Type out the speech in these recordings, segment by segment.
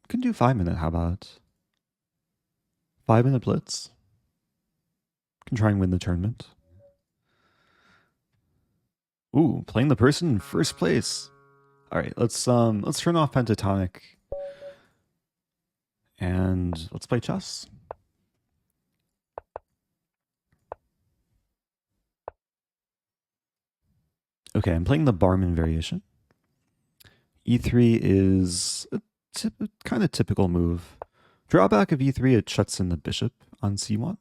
Can do 5-minute, how about? 5-minute blitz. Can try and win the tournament. Ooh, playing the person in first place. Alright, let's turn off pentatonic. And let's play chess. Okay, I'm playing the Barmen variation. E3 is a kind of typical move. Drawback of E3, it shuts in the bishop on C1.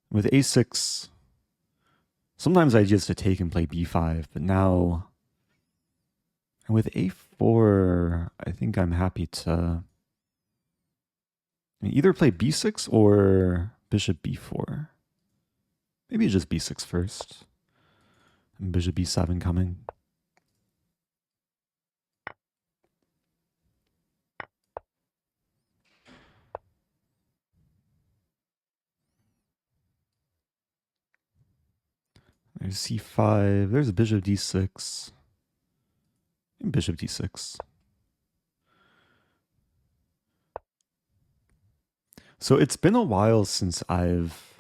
With A6, sometimes I just to take and play B5, but now, and with A4, I think I'm happy to either play B6 or bishop B4. Maybe just B6 first. And bishop B7 coming. There's C5, there's a bishop D6, and bishop D6. So it's been a while since I've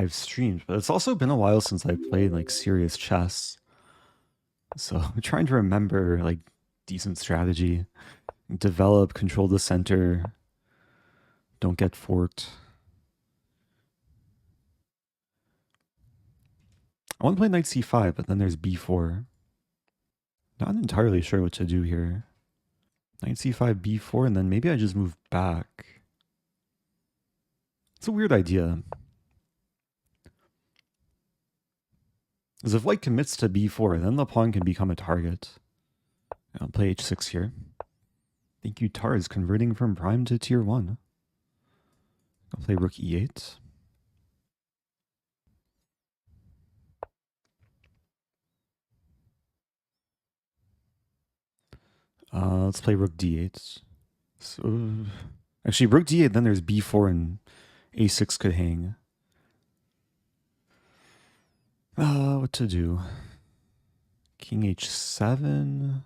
streamed, but it's also been a while since I played like serious chess. So I'm trying to remember like decent strategy, develop, control the center, don't get forked. I want to play knight c5, but then there's b4. Not entirely sure what to do here. Knight c5, b4, and then maybe I just move back. It's a weird idea. Because if white commits to b4, then the pawn can become a target. I'll play h6 here. Thank you, Tar is converting from prime to tier 1. I'll play rook e8. Let's play rook d8. So, actually, rook d8, then there's b4 and a6 could hang. What to do? King h7.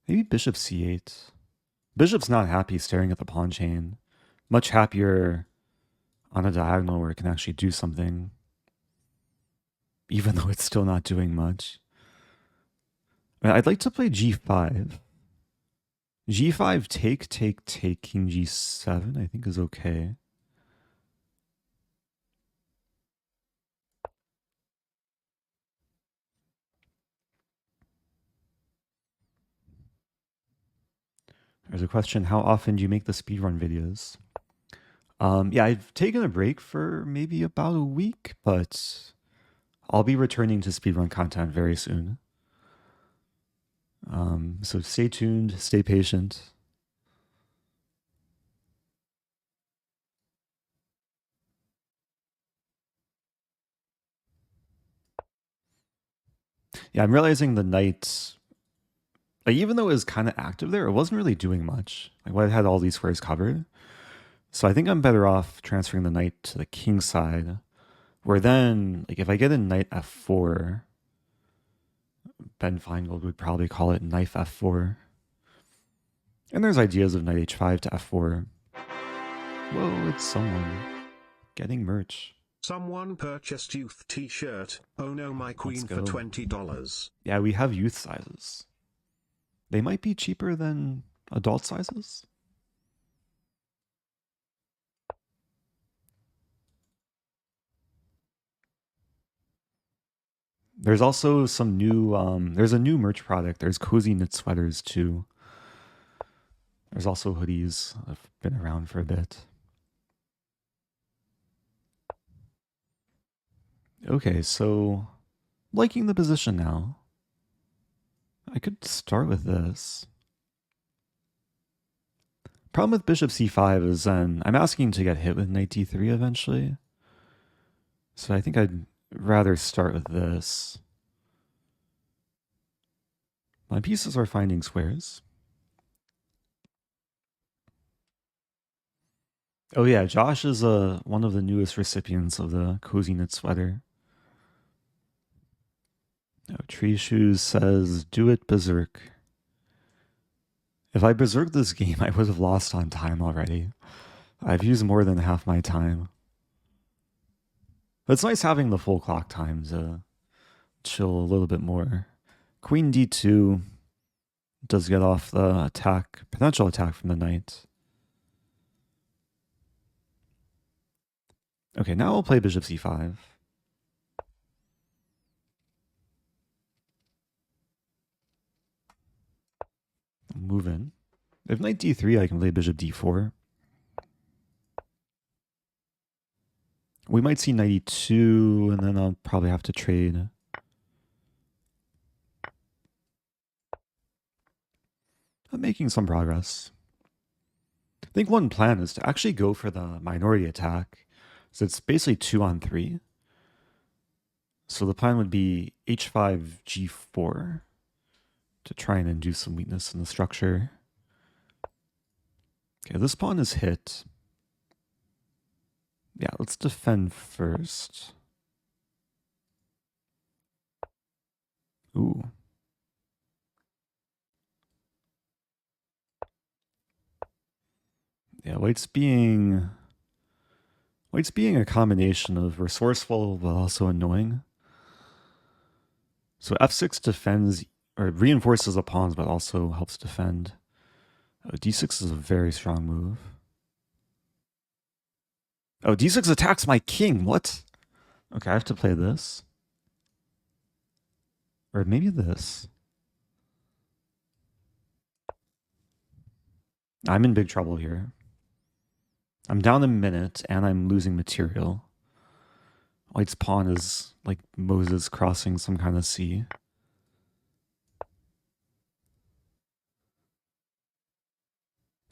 Maybe bishop c8. Bishop's not happy staring at the pawn chain. Much happier on a diagonal where it can actually do something. Even though it's still not doing much. I'd like to play g5. g5, take, king g7, I think is okay. There's a question, how often do you make the speedrun videos? Yeah, I've taken a break for maybe about a week, but I'll be returning to speedrun content very soon. So stay tuned, stay patient. Yeah, I'm realizing the knight, like, even though it was kind of active there, it wasn't really doing much. Like, white had all these squares covered. So I think I'm better off transferring the knight to the king side, where then, like, if I get a knight f4, Ben Feingold would probably call it knife f4. And there's ideas of knight h5 to f4. Whoa, it's someone getting merch. Someone purchased youth t-shirt. Oh no, my queen for $20. Yeah, we have youth sizes. They might be cheaper than adult sizes. There's also some new, there's a new merch product. There's cozy knit sweaters too. There's also hoodies that have been around for a bit. Okay, so liking the position now. I could start with this. Problem with bishop c5 is then I'm asking to get hit with knight d3 eventually. So I think I'd rather start with this. My pieces are finding squares. Oh yeah, Josh is one of the newest recipients of the cozy knit sweater. Oh, Tree Shoes says, do it berserk. If I berserked this game, I would have lost on time already. I've used more than half my time. But it's nice having the full clock time to chill a little bit more. Queen d2 does get off the attack, potential attack from the knight. Okay, now we'll play bishop c5. Move in. If knight d3, I can play bishop d4. We might see knight e2, and then I'll probably have to trade. I'm making some progress. I think one plan is to actually go for the minority attack. So it's basically 2-on-3. So the plan would be h5, g4 to try and induce some weakness in the structure. Okay, this pawn is hit. Yeah, let's defend first. Ooh. Yeah, white's being a combination of resourceful but also annoying. So f6 defends or reinforces the pawns but also helps defend. Oh, d6 is a very strong move. Oh, d6 attacks my king. What? Okay, I have to play this. Or maybe this. I'm in big trouble here. I'm down a minute and I'm losing material. White's pawn is like Moses crossing some kind of sea.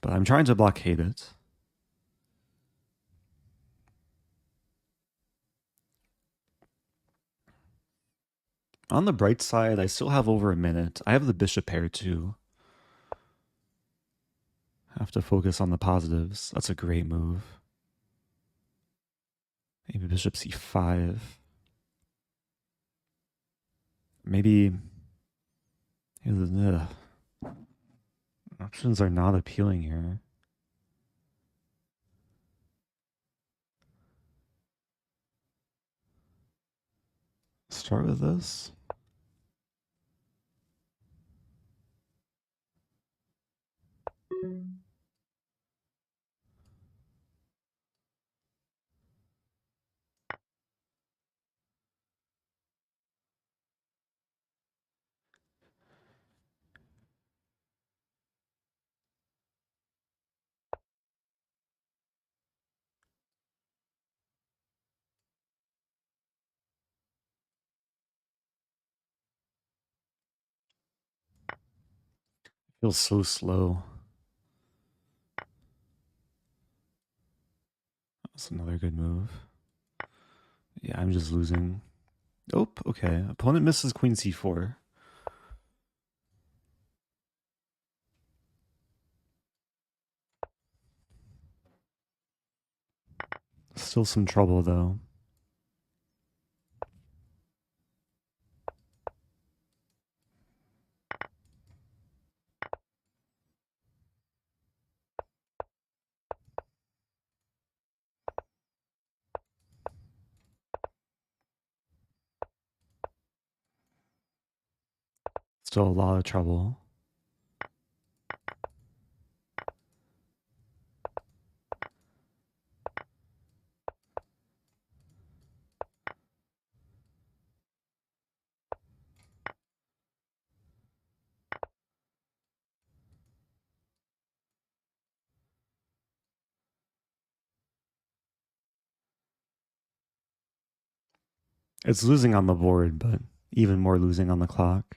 But I'm trying to blockade it. On the bright side, I still have over a minute. I have the bishop pair too. Have to focus on the positives. That's a great move. Maybe bishop c5. Maybe... Ugh. Options are not appealing here. Start with this. Feels so slow. That's another good move. Yeah, I'm just losing. Oh, okay. Opponent misses queen c4. Still some trouble though. Still a lot of trouble. It's losing on the board, but even more losing on the clock.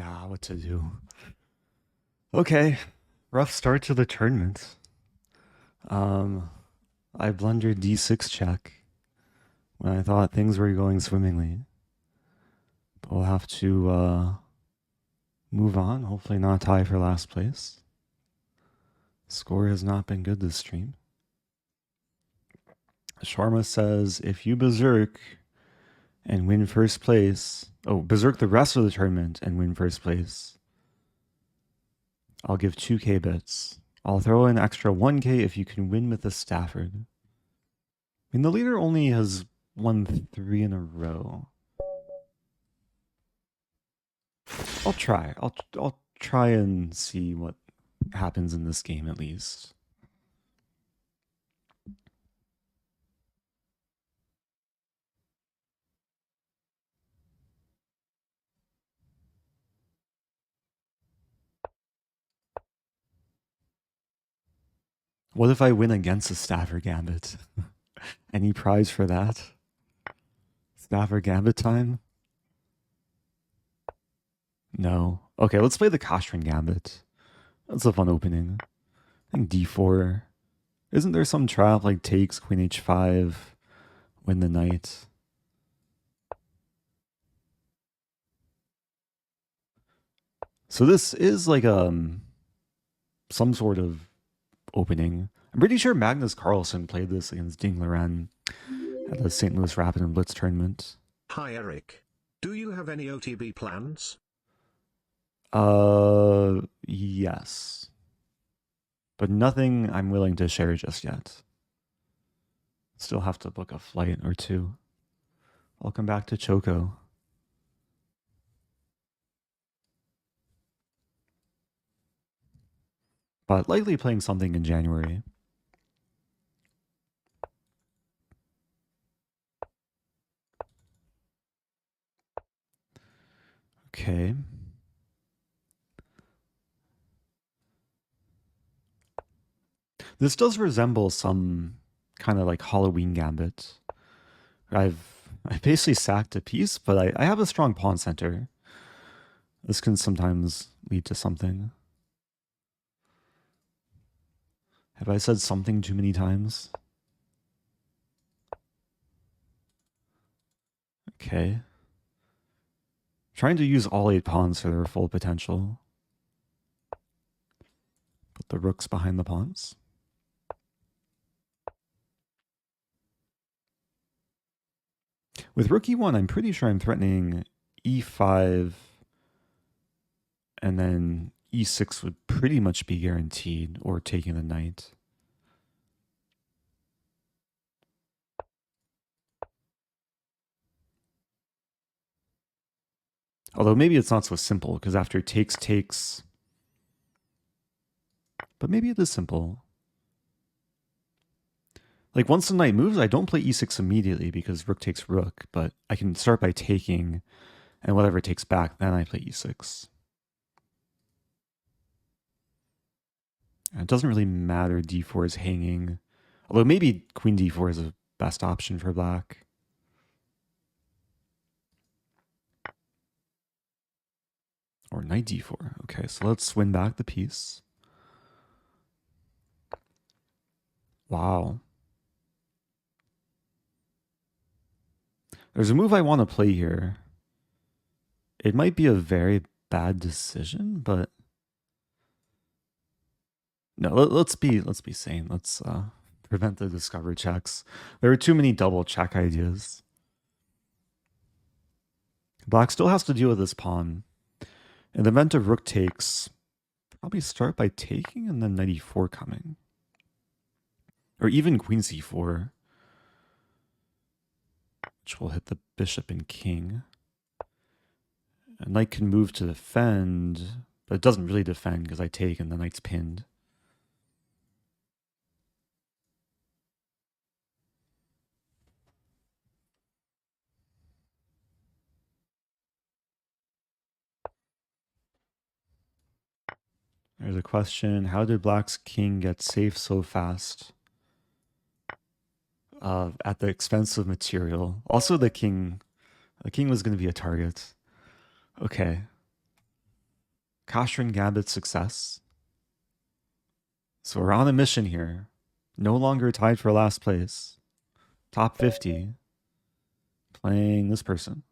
Yeah, what to do. Okay, rough start to the tournament. I blundered d6 check when I thought things were going swimmingly. But we'll have to move on, hopefully not tie for last place. Score has not been good this stream. Sharma says, if you berserk and win first place, berserk the rest of the tournament and win first place, I'll give 2k bits. I'll throw in extra 1k if you can win with the Stafford. I mean, the leader only has won 3 in a row. I'll try. I'll try and see what happens in this game at least. What if I win against a Stafford Gambit? Any prize for that? Stafford Gambit time? No. Okay, let's play the Cochrane Gambit. That's a fun opening. I think d4. Isn't there some trap like takes, queen h5, win the knight? So this is like some sort of opening. I'm pretty sure Magnus Carlsen played this against Ding Loren at the St. Louis Rapid and Blitz tournament. Hi Eric. Do you have any OTB plans? Yes. But nothing I'm willing to share just yet. Still have to book a flight or two. Welcome back to Choco. But likely playing something in January. Okay. This does resemble some kind of like Halloween Gambit. I basically sacked a piece, but I have a strong pawn center. This can sometimes lead to something. Have I said something too many times? Okay. Trying to use all 8 pawns for their full potential. Put the rooks behind the pawns. With rook e1, I'm pretty sure I'm threatening e5, and then e6 would pretty much be guaranteed, or taking the knight. Although maybe it's not so simple, because after takes... But maybe it is simple. Like, once the knight moves, I don't play e6 immediately because rook takes rook, but I can start by taking, and whatever takes back, then I play e6. And it doesn't really matter d4 is hanging, although maybe queen d4 is the best option for black. Or knight d4. Okay, so let's win back the piece. Wow. There's a move I want to play here. It might be a very bad decision, but no, let's be sane. Let's prevent the discover checks. There are too many double check ideas. Black still has to deal with this pawn. In the event of rook takes, probably start by taking and then knight e4 coming. Or even queen c4, which will hit the bishop and king. A knight can move to defend, but it doesn't really defend because I take and the knight's pinned. There's a question, how did black's king get safe so fast? At the expense of material. Also the king was going to be a target. Okay. Cochrane Gambit success. So we're on a mission here. No longer tied for last place. Top 50. Playing this person.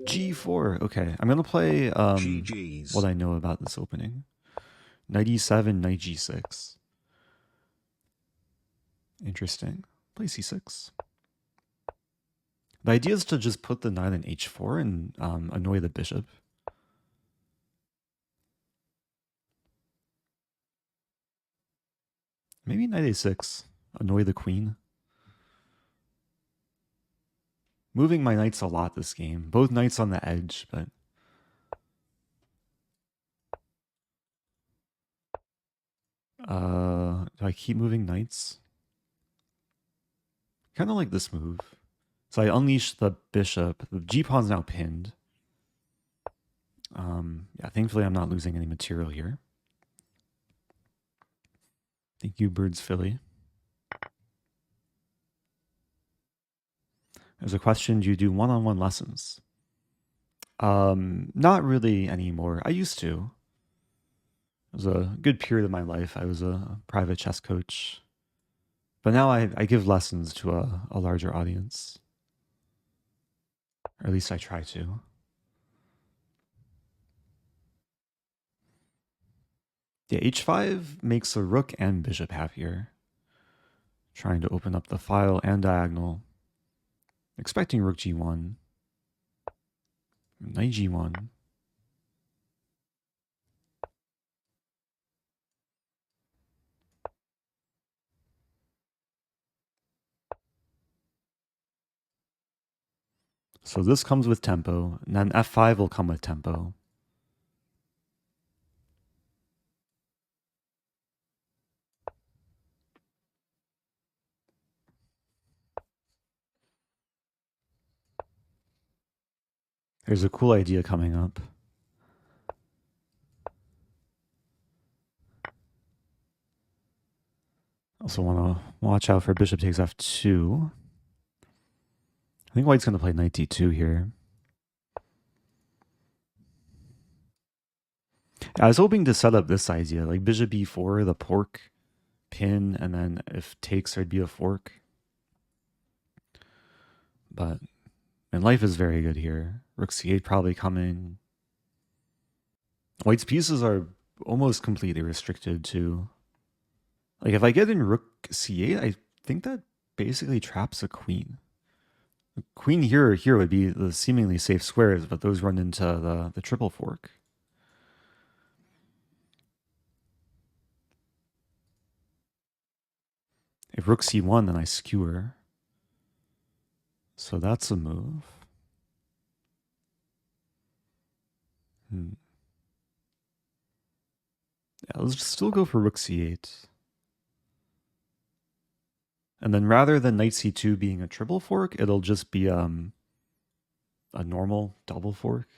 G4. Okay, I'm gonna play what I know about this opening. Knight e7, knight g6. Interesting. Play c6. The idea is to just put the knight in h4 and annoy the bishop. Maybe knight a6. Annoy the queen. Moving my knights a lot this game. Both knights on the edge, but... do I keep moving knights? Kind of like this move. So I unleash the bishop. The g-pawn's now pinned. Yeah, thankfully I'm not losing any material here. Thank you, Birds Philly. There's a question, do you do one-on-one lessons? Not really anymore. I used to. It was a good period of my life. I was a private chess coach. But now I give lessons to a larger audience. Or at least I try to. Yeah, h5 makes a rook and bishop happier. Trying to open up the file and diagonal. Expecting rook g1. Knight g1. So this comes with tempo, and then f5 will come with tempo. There's a cool idea coming up. Also want to watch out for bishop takes f2. I think white's going to play knight d2 here. I was hoping to set up this idea, like bishop e4, the pork, pin, and then if takes, there'd be a fork. But, and life is very good here. Rook c8 probably coming. White's pieces are almost completely restricted to... Like, if I get in rook c8, I think that basically traps a queen. The queen here would be the seemingly safe squares, but those run into the triple fork. If rook c1, then I skewer. So that's a move. Yeah, let's just still go for rook c8. And then rather than knight c2 being a triple fork, it'll just be a normal double fork.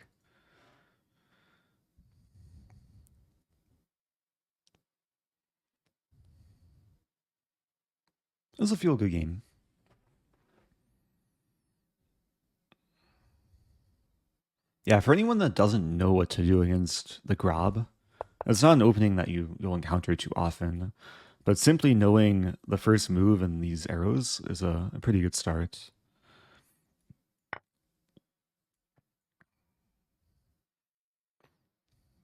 It was a feel-good game. Yeah, for anyone that doesn't know what to do against the Grob, it's not an opening that you'll encounter too often, but simply knowing the first move and these arrows is a pretty good start.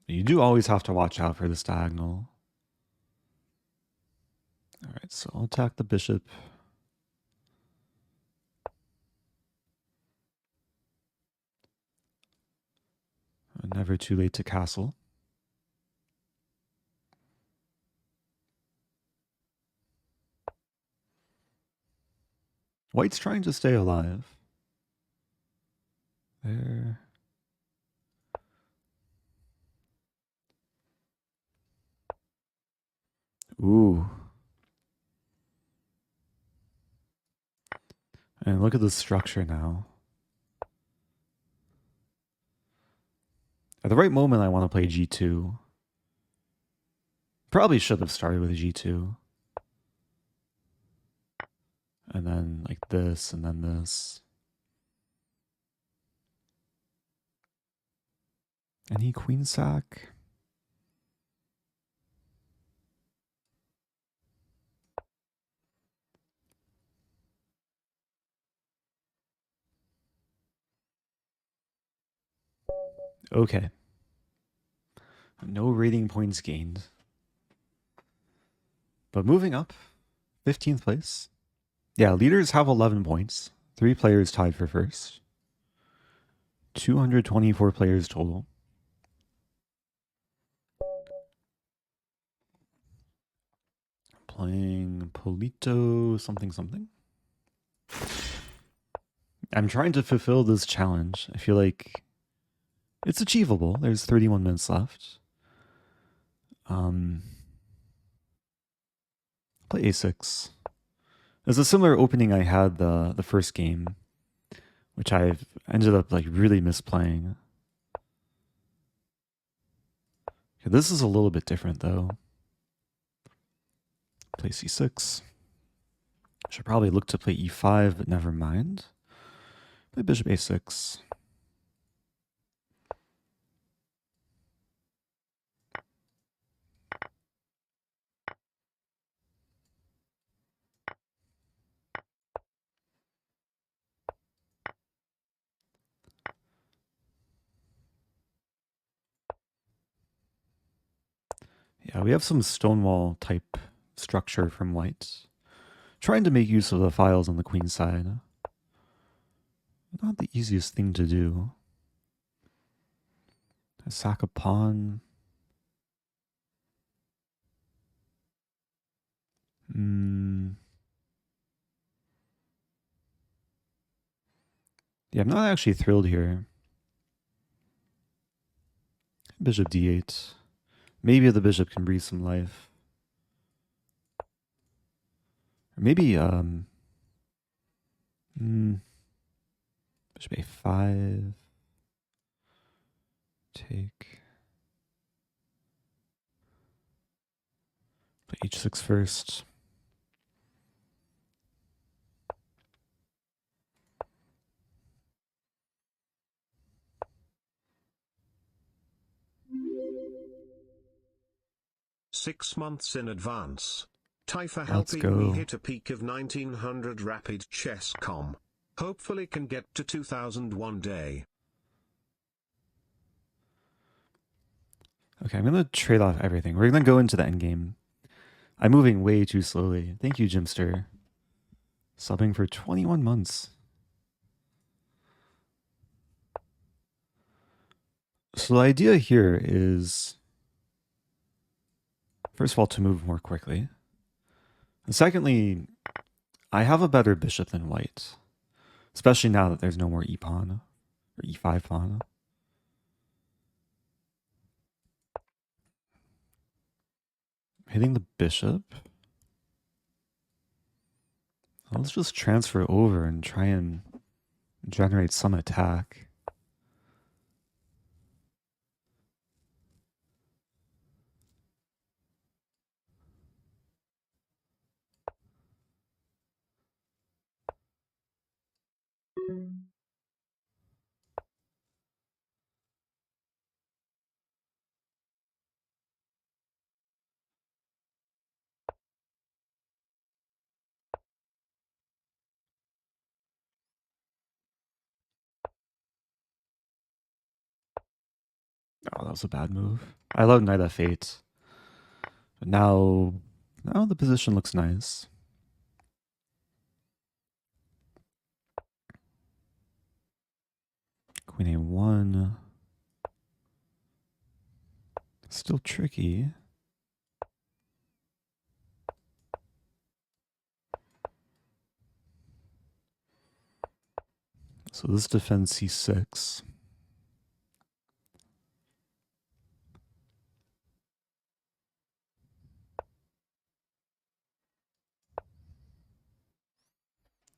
You do always have to watch out for this diagonal. All right, so I'll attack the bishop. Never too late to castle. White's trying to stay alive. There. Ooh. And look at the structure now. At the right moment, I want to play g2. Probably should have started with g2. And then like this, and then this. Any queen sack? Okay. No rating points gained. But moving up, 15th place. Yeah, leaders have 11 points. 3 players tied for first. 224 players total. Playing Polito something something. I'm trying to fulfill this challenge. I feel like it's achievable. There's 31 minutes left. Play a6. It's a similar opening I had the first game, which I've ended up like really misplaying. Okay, this is a little bit different though. Play c6. Should probably look to play e5, but never mind. Play bishop a6. Yeah, we have some Stonewall type structure from white. Trying to make use of the files on the queen side. Not the easiest thing to do. I sack a pawn. Yeah, I'm not actually thrilled here. Bishop d8. Maybe the bishop can breathe some life. Or maybe, bishop a5. Take. Play h6 first. Six months in advance. Typha Let's helping go. me hit a peak of 1900 rapid chess.com. Hopefully can get to 2000 one day. Okay, I'm going to trade off everything. We're going to go into the endgame. I'm moving way too slowly. Thank you, Jimster. Subbing for 21 months. So the idea here is, first of all, to move more quickly. And secondly, I have a better bishop than white. Especially now that there's no more e-pawn or e5 pawn. Hitting the bishop. Let's just transfer over and try and generate some attack. Oh, that was a bad move. I love knight f8. But now the position looks nice. Queen a1. Still tricky. So this defends c6.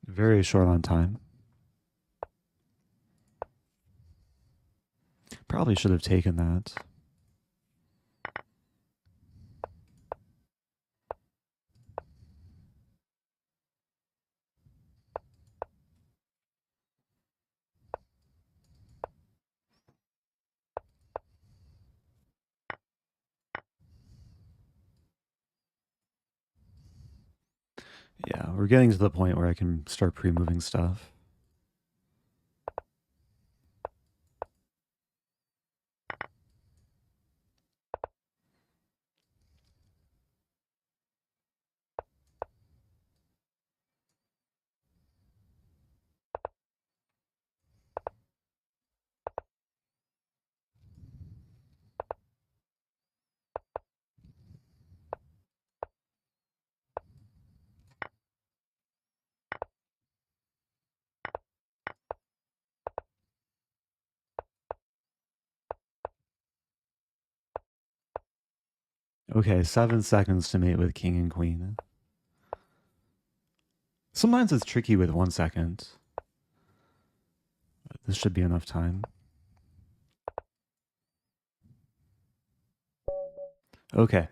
Very short on time. Probably should have taken that. Yeah, we're getting to the point where I can start pre-moving stuff. Okay, 7 seconds to mate with king and queen. Sometimes it's tricky with 1 second. But this should be enough time. Okay.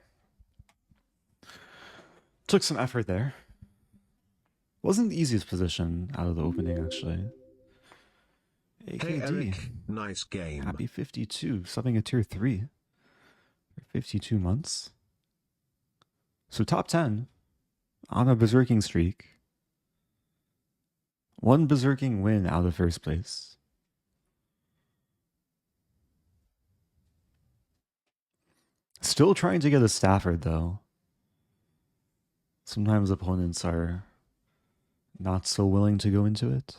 Took some effort there. Wasn't the easiest position out of the opening, actually. AKD. Hey Eric, nice game. Happy 52, subbing a tier 3 for 52 months. So top 10 on a berserking streak. 1 berserking win out of first place. Still trying to get a Stafford though. Sometimes opponents are not so willing to go into it.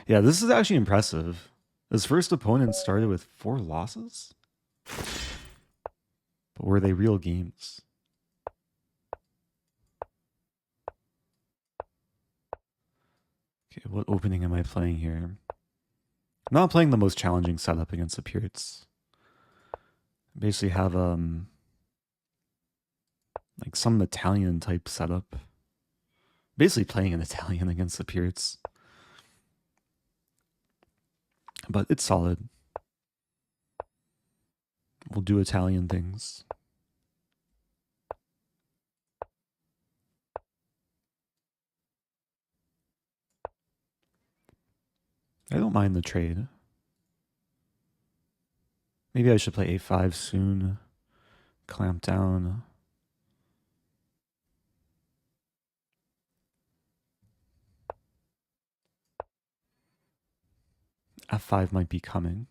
Yeah, this is actually impressive. His first opponent started with 4 losses? But were they real games? Okay, what opening am I playing here? I'm not playing the most challenging setup against the Pircs. I basically have like some Italian type setup. Basically playing an Italian against the Pircs. But it's solid. We'll do Italian things. I don't mind the trade. Maybe I should play a5 soon. Clamp down. f5 might be coming.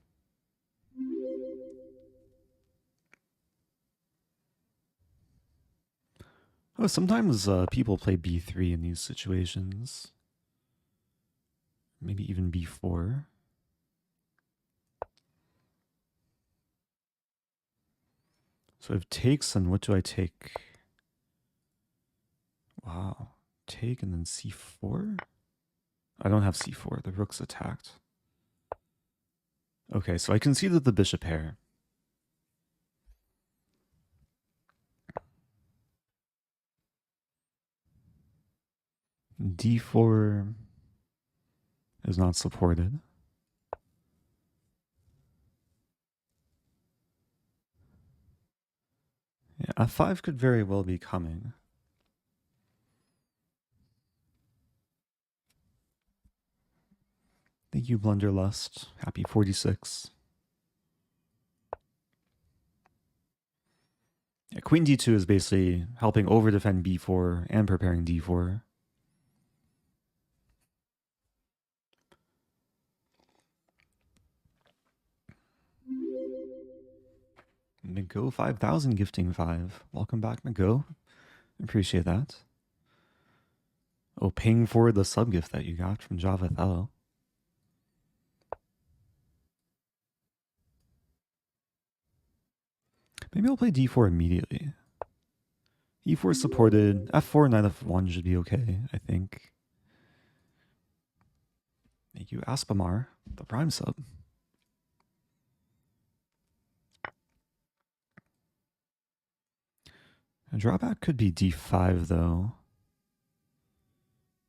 Oh, sometimes people play b3 in these situations. Maybe even b4. So I have takes, and what do I take? Wow. Take and then c4? I don't have c4. The rook's attacked. Okay, so I conceded the bishop pair. d4 is not supported. Yeah, f5 could very well be coming. Thank you, Blunderlust. Happy 46. Yeah, Queen d2 is basically helping over defend b4 and preparing d4. Nago 5000 gifting 5. Welcome back, Nago. Appreciate that. Oh, paying forward the sub gift that you got from Java Thello. Maybe I'll play d4 immediately. e4 supported. f4, knight f1 should be okay, I think. Thank you, Aspamar, the prime sub. A drawback could be d5, though.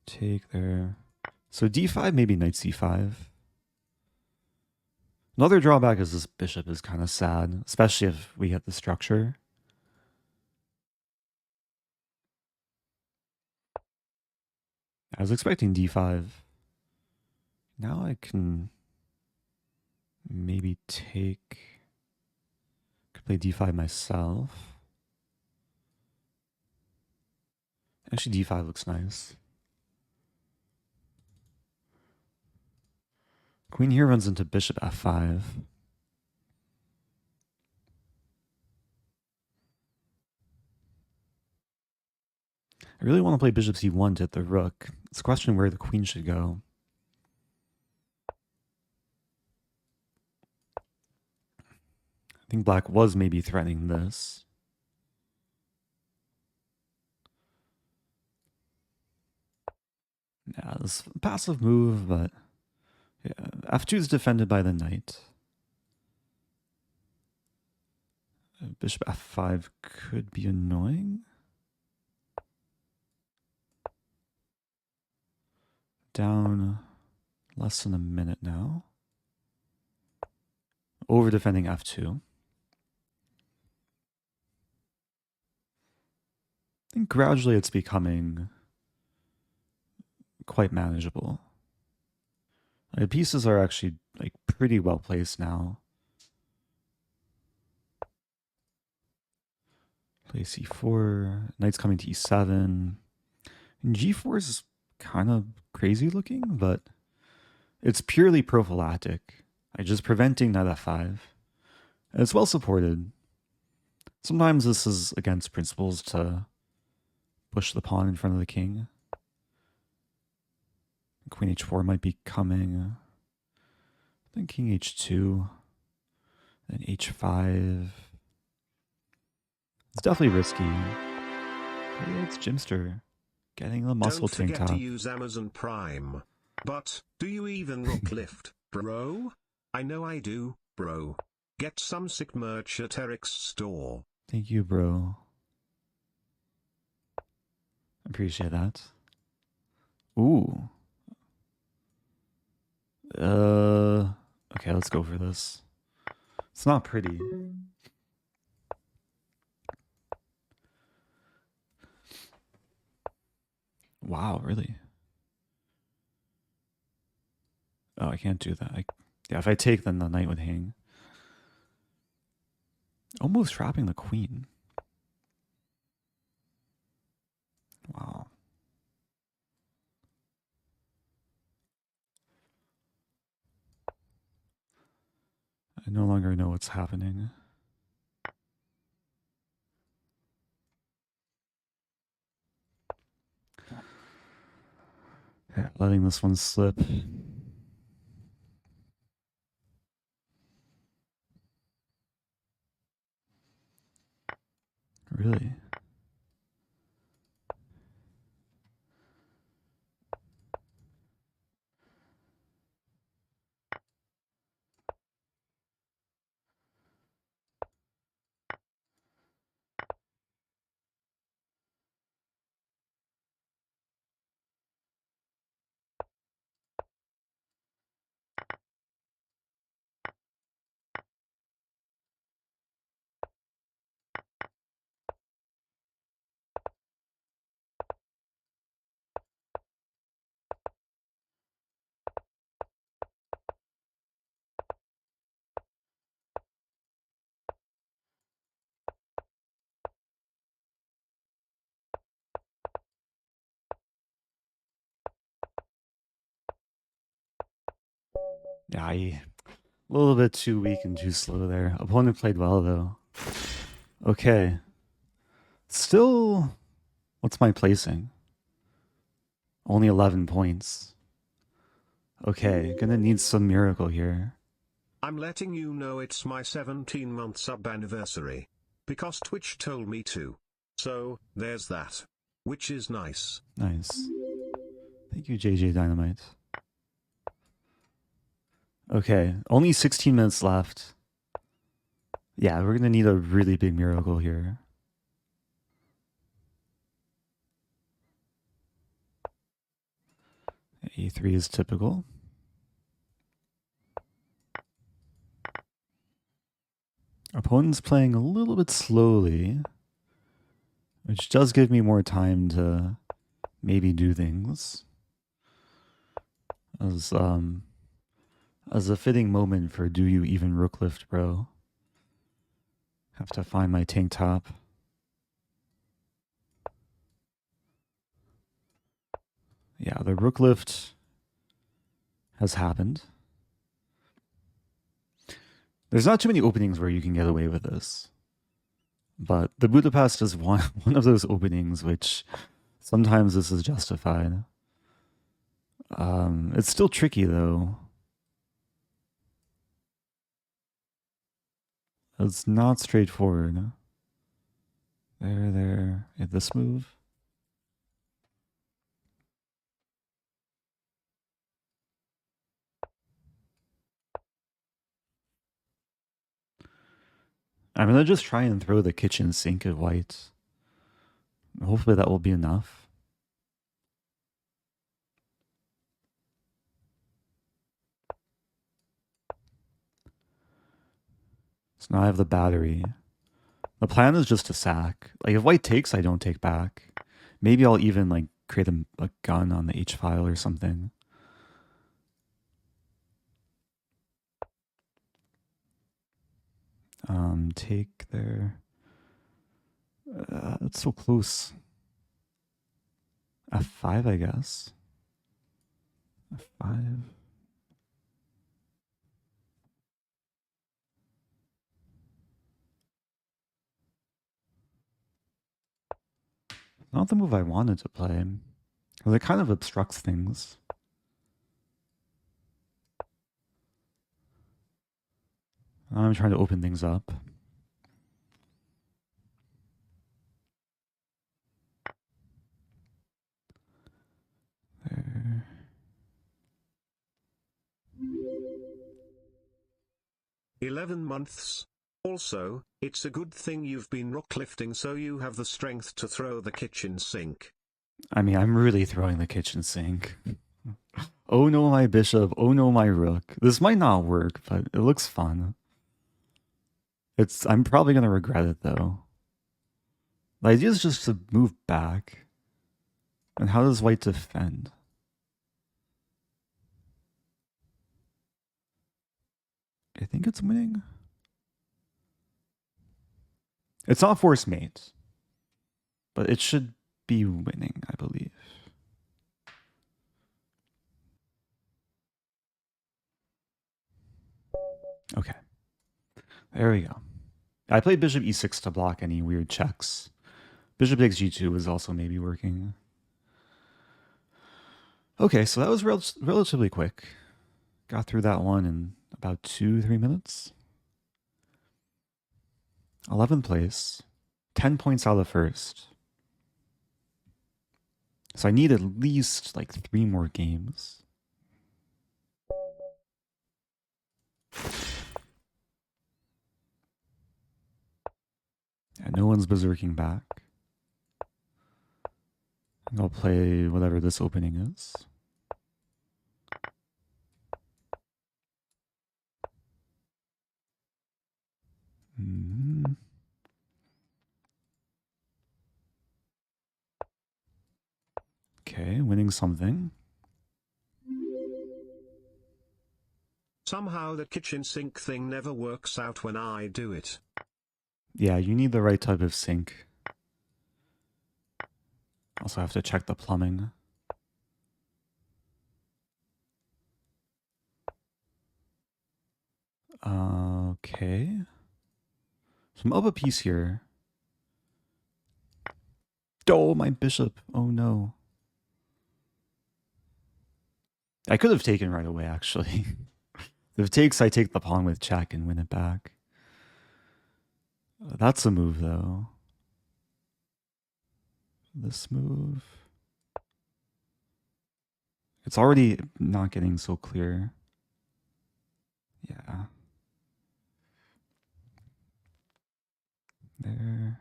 Take there. So d5, maybe knight c5. Another drawback is this bishop is kind of sad, especially if we get the structure. I was expecting d5. Now I can maybe take... Could play d5 myself. Actually, d5 looks nice. Queen here runs into bishop f5. I really want to play bishop c1 to hit the rook. It's a question where the queen should go. I think black was maybe threatening this. Yeah, this is a passive move, but yeah, f2 is defended by the knight. Bishop f5 could be annoying. Down less than a minute now. Over defending f2. I think gradually it's becoming quite manageable. The pieces are actually like pretty well placed now. Play c4, knight's coming to e7. And g4 is kind of crazy looking, but it's purely prophylactic. Just preventing knight f5. And it's well supported. Sometimes this is against principles to push the pawn in front of the king. Queen h4 might be coming. Then king h2. Then h5. It's definitely risky. Hey, it's Jimster getting the muscle tank top. Don't forget to use Amazon Prime. But, do you even rock lift, bro? I know I do, bro. Get some sick merch at Eric's store. Thank you, bro. Appreciate that. Ooh. Okay, let's go for this. It's not pretty. Wow, really? Oh, I can't do that. Yeah, if I take, then the knight would hang. Almost trapping the queen. Wow. I no longer know what's happening. Yeah, letting this one slip. Really? Yeah, a little bit too weak and too slow there. Opponent played well, though. Okay. Still, what's my placing? Only 11 points. Okay, gonna need some miracle here. I'm letting you know it's my 17-month sub anniversary. Because Twitch told me to. So, there's that. Which is nice. Nice. Thank you, JJ Dynamite. Okay, only 16 minutes left. Yeah, we're gonna need a really big miracle here. A3 is typical. Opponent's playing a little bit slowly, which does give me more time to maybe do things. As a fitting moment for do you even rook lift, bro? Have to find my tank top. Yeah, the rook lift has happened. There's not too many openings where you can get away with this. But the Budapest is one of those openings which sometimes this is justified. It's still tricky though. It's not straightforward. There. Yeah, this move. I'm gonna just try and throw the kitchen sink at white. Hopefully that will be enough. So now I have the battery. The plan is just to sack. Like if white takes, I don't take back. Maybe I'll even like create a gun on the H file or something. Take there. It's so close. F5, I guess. F5. Not the move I wanted to play. Because it kind of obstructs things. I'm trying to open things up. There. 11 months. Also, it's a good thing you've been rook lifting so you have the strength to throw the kitchen sink. I mean, I'm really throwing the kitchen sink. Oh no, my bishop. Oh no, my rook. This might not work, but it looks fun. I'm probably going to regret it though. The idea is just to move back. And how does white defend? I think it's winning. It's not force mate. But it should be winning, I believe. Okay. There we go. I played bishop e6 to block any weird checks. Bishop takes g2 is also maybe working. Okay, so that was relatively quick. Got through that one in about 2-3 minutes. 11th place. 10 points out of first. So I need at least like 3 more games. Yeah, no one's berserking back. I'll play whatever this opening is. Okay, winning something. Somehow the kitchen sink thing never works out when I do it. Yeah, you need the right type of sink. Also have to check the plumbing. Okay. So I'm up a piece here. Oh, my bishop. Oh no. I could have taken right away, actually. If it takes, I take the pawn with check and win it back. That's a move, though. This move. It's already not getting so clear. Yeah. There.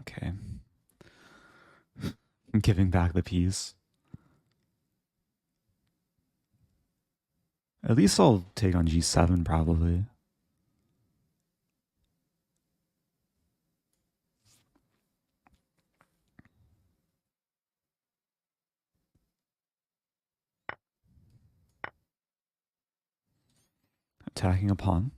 Okay. I'm giving back the piece. At least I'll take on g7, probably. Attacking a pawn.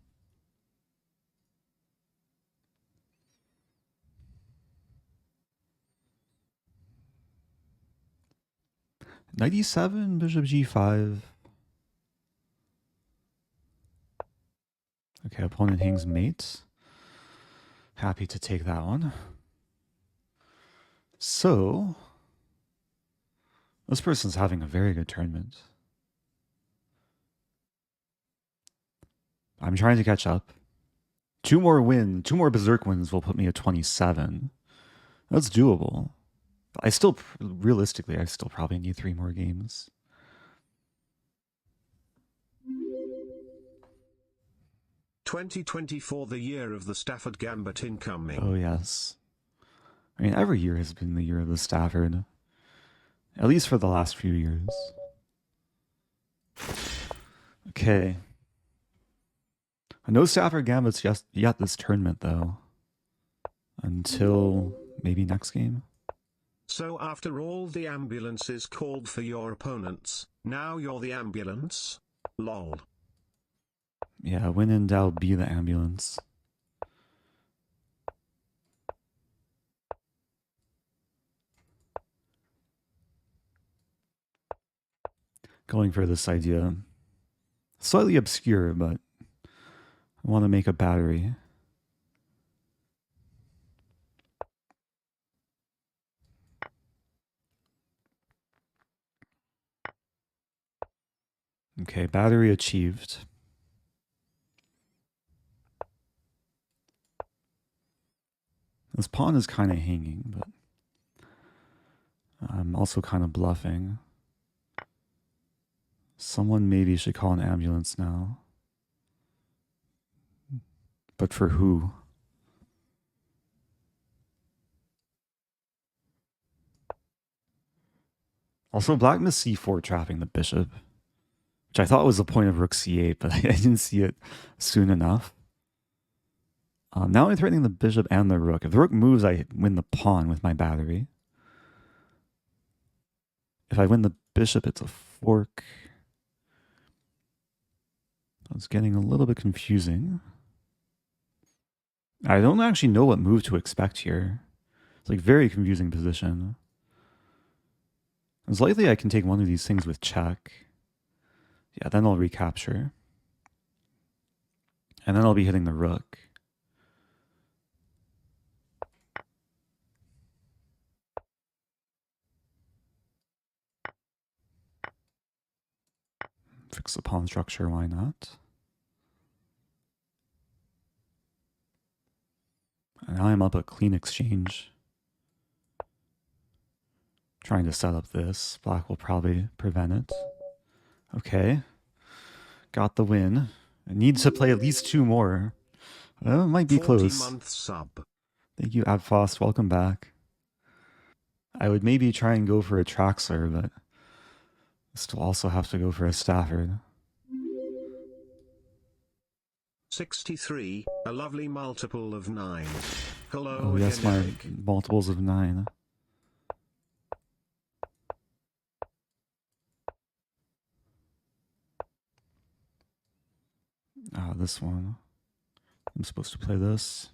97, bishop g5. Okay, opponent hangs mate. Happy to take that one. So, this person's having a very good tournament. I'm trying to catch up. Two more Berserk wins will put me at 27. That's doable. Realistically, I still probably need 3 more games. "2024, the year of the Stafford Gambit incoming." Oh, yes. I mean, every year has been the year of the Stafford. At least for the last few years. Okay. No Stafford Gambits yet this tournament, though. Until maybe next game. So after all the ambulances called for your opponents, now you're the ambulance? Lol. Yeah, when in doubt, be the ambulance. Going for this idea. Slightly obscure, but I want to make a battery. Okay, battery achieved. This pawn is kind of hanging, but I'm also kind of bluffing. Someone maybe should call an ambulance now. But for who? Also, black missed c4 trapping the bishop, which I thought was the point of rook c8, but I didn't see it soon enough. Now I'm threatening the bishop and the rook. If the rook moves, I win the pawn with my battery. If I win the bishop, it's a fork. It's getting a little bit confusing. I don't actually know what move to expect here. It's like very confusing position. It's likely I can take one of these things with check. Yeah, then I'll recapture. And then I'll be hitting the rook. Fix the pawn structure, why not? And now I'm up a clean exchange. Trying to set up this. Black will probably prevent it. Okay. Got the win. I need to play at least 2 more. It might be close. 40-month sub. Thank you, Abfost. Welcome back. I would maybe try and go for a Traxler, but still also have to go for a Stafford. 63, a lovely multiple of 9. Hello. Oh yes, my multiples of 9. Ah, this one. I'm supposed to play this.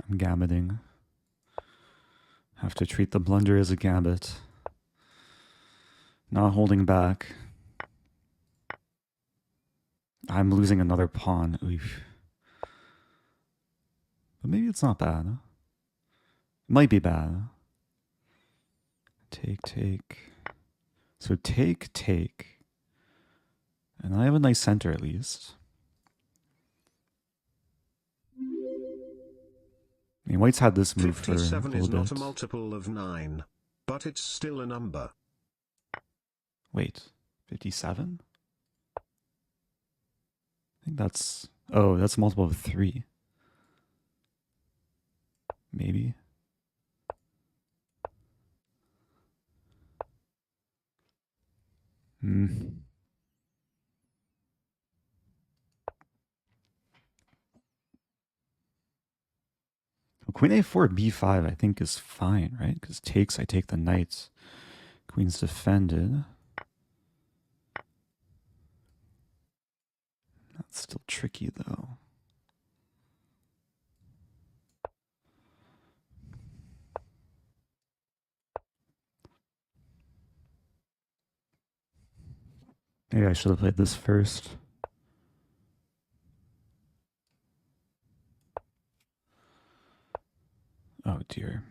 I'm gambiting. Have to treat the blunder as a gambit. Not holding back. I'm losing another pawn. Oof. But maybe it's not bad. It might be bad. Take. So take. And I have a nice center at least. I mean, White's had this move for a little bit. 57 is not a multiple of 9, but it's still a number. Wait, 57? I think that's... Oh, that's a multiple of 3. Maybe. Queen a4, b5 I think is fine, right? Because takes, I take the knights. Queen's defended. That's still tricky though. Maybe I should have played this first. Oh dear.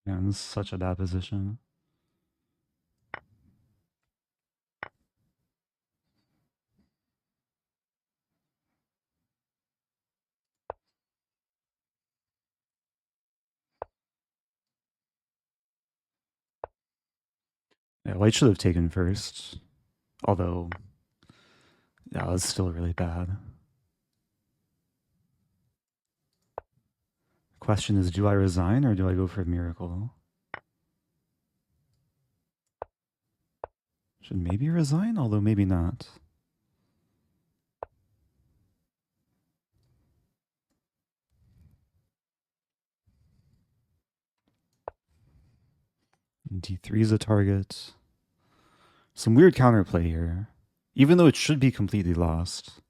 Man, this is such a bad position. Yeah, white should have taken first. Although, yeah, it's still really bad. Question is, do I resign or do I go for a miracle? Should maybe resign, although maybe not. D3 is a target. Some weird counterplay here. Even though it should be completely lost.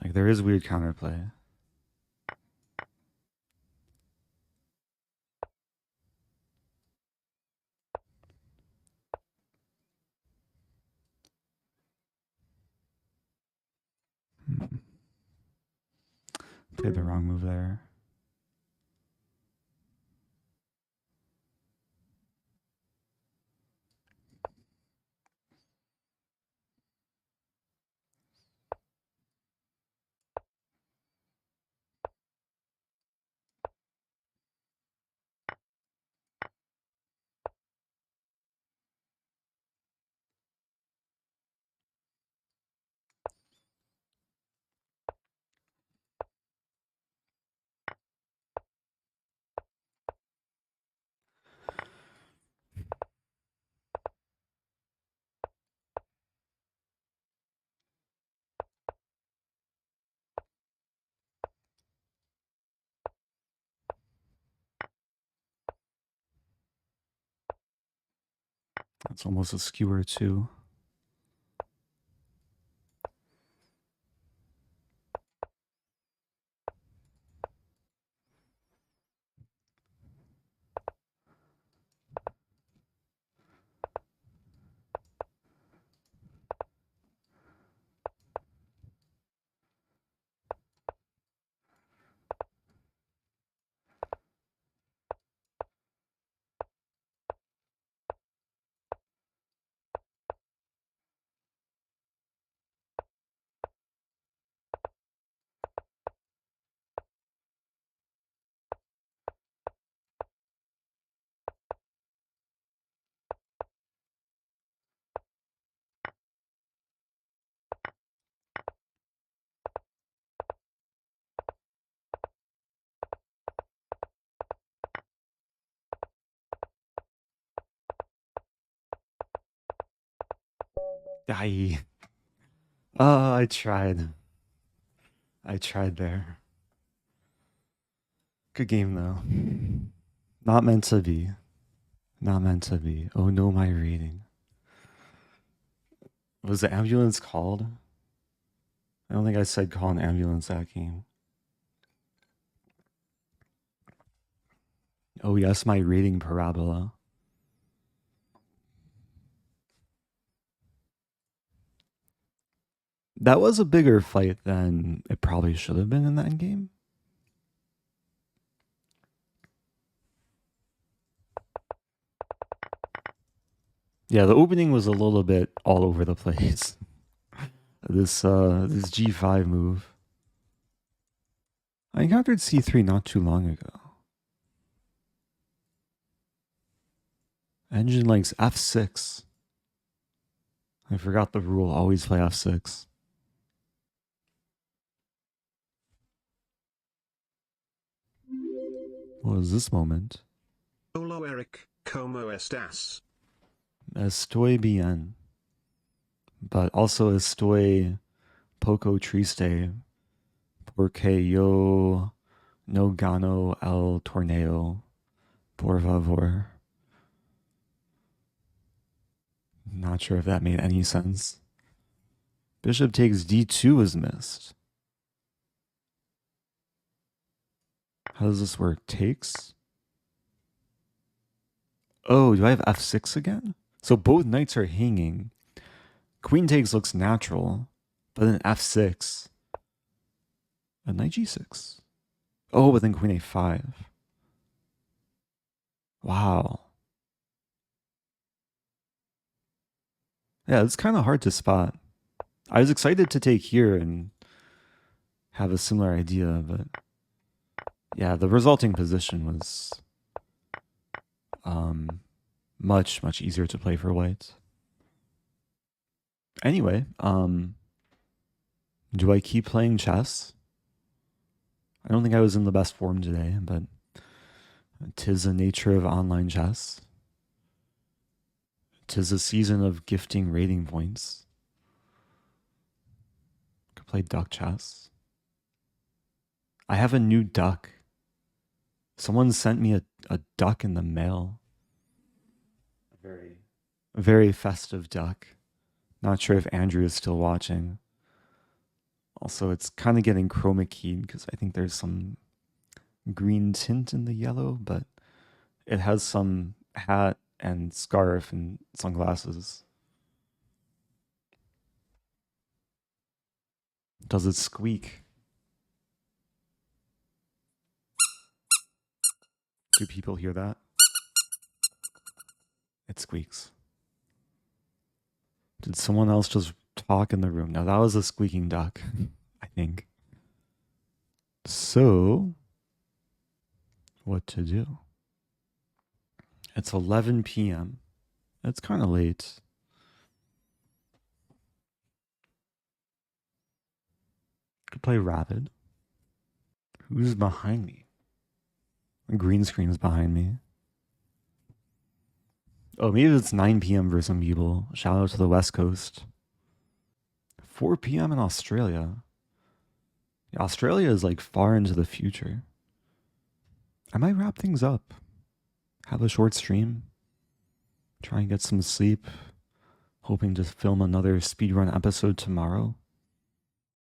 Like, there is weird counterplay. Played the wrong move there. That's almost a skewer too. I tried. I tried there. Good game though. Not meant to be. Not meant to be. Oh no, my rating. Was the ambulance called? I don't think I said call an ambulance that game. Oh yes, my rating parabola. That was a bigger fight than it probably should have been in that game. Yeah, the opening was a little bit all over the place. This G5 move. I encountered C3 not too long ago. Engine likes F6. I forgot the rule, always play F6. What was this moment? Hola Eric, ¿cómo estás? Estoy bien. But also estoy poco triste porque yo no gano el torneo. Por favor. Not sure if that made any sense. Bishop takes d2 is missed. How does this work? Takes? Oh, do I have f6 again? So both knights are hanging. Queen takes looks natural, but then f6. A knight g6. Oh, but then queen a5. Wow. Yeah, it's kind of hard to spot. I was excited to take here and have a similar idea, but yeah, the resulting position was much, much easier to play for white. Anyway, do I keep playing chess? I don't think I was in the best form today, but 'tis the nature of online chess. 'Tis a season of gifting rating points. Could play duck chess. I have a new duck. Someone sent me a duck in the mail. A very festive duck. Not sure if Andrew is still watching. Also, it's kind of getting chroma keyed because I think there's some green tint in the yellow, but it has some hat and scarf and sunglasses. Does it squeak? Do people hear that? It squeaks. Did someone else just talk in the room? No, that was a squeaking duck, I think. So, what to do? It's 11 p.m. It's kind of late. Could play Rapid. Who's behind me? A green screen is behind me. Oh, maybe it's 9 p.m. for some people. Shout out to the West Coast. 4 p.m. in Australia. Yeah, Australia is like far into the future. I might wrap things up. Have a short stream. Try and get some sleep. Hoping to film another speedrun episode tomorrow.